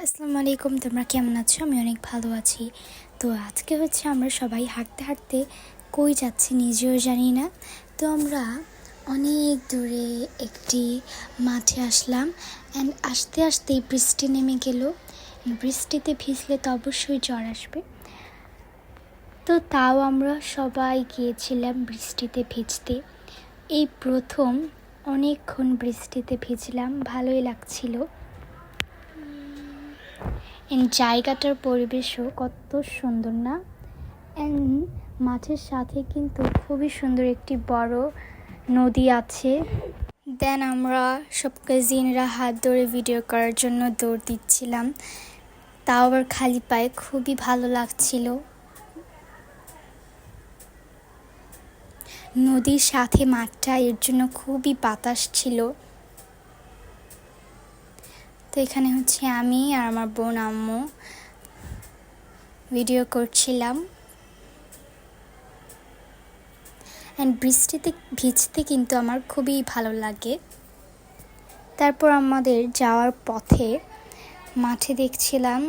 আসসালামু আলাইকুম, তোমরা কেমন আছো? আমি অনেক ভালো আছি। তো আজকে হচ্ছে আমরা সবাই হাঁটতে হাঁটতে কই যাচ্ছি নিজেও জানি না। তো আমরা অনেক দূরে একটি মাঠে আসলাম অ্যান্ড আস্তে আস্তেই বৃষ্টি নেমে গেল। বৃষ্টিতে ভিজলে তো অবশ্যই জ্বর আসবে। তো তাও আমরা সবাই গিয়েছিলাম বৃষ্টিতে ভিজতে। এই প্রথম অনেকক্ষণ বৃষ্টিতে ভিজলাম, ভালোই লাগছিল। জায়গাটার পরিবেশও কত সুন্দর না? অ্যান্ড মাঠের সাথে কিন্তু খুবই সুন্দর একটি বড় নদী আছে। দেন আমরা সব কাজিনরা হাত ধরে ভিডিও করার জন্য দৌড় দিচ্ছিলাম, তাও আবার খালি পায়ে, খুবই ভালো লাগছিল। নদীর সাথে মাঠটা, এর জন্য খুবই বাতাস ছিল। তো এখানে হচ্ছে আমি আর আমার বোন আম্মু ভিডিও করছিলাম। অ্যান্ড বৃষ্টিতে ভিজতে কিন্তু আমার খুবই ভালো লাগে। তারপর আমাদের যাওয়ার পথে মাঠে দেখছিলাম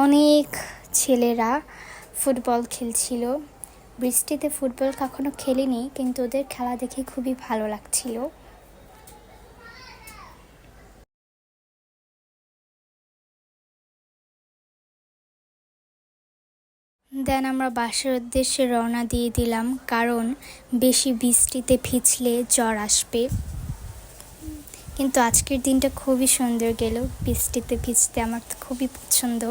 অনেক ছেলেরা ফুটবল খেলছিল। বৃষ্টিতে ফুটবল কখনো খেলিনি, কিন্তু ওদের খেলা দেখে খুবই ভালো লাগছিল। দেন আমরা বাসার উদ্দেশ্যে রওনা দিয়ে দিলাম, কারণ বেশি বৃষ্টিতে ভিজলে জ্বর আসবে। কিন্তু আজকের দিনটা খুবই সুন্দর গেল, বৃষ্টিতে ভিজতে আমার তো খুবই পছন্দ।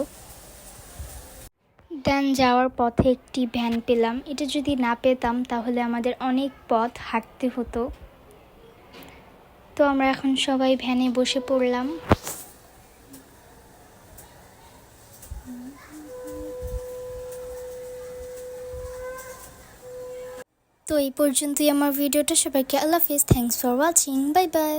দেন যাওয়ার পথে একটি ভ্যান পেলাম। এটা যদি না পেতাম তাহলে আমাদের অনেক পথ হাঁটতে হতো। তো আমরা এখন সবাই ভ্যানে বসে পড়লাম। তো এই পর্যন্তই আমার ভিডিওটা। সবাইকে আল্লাহ হাফিজ, thanks for watching, bye by.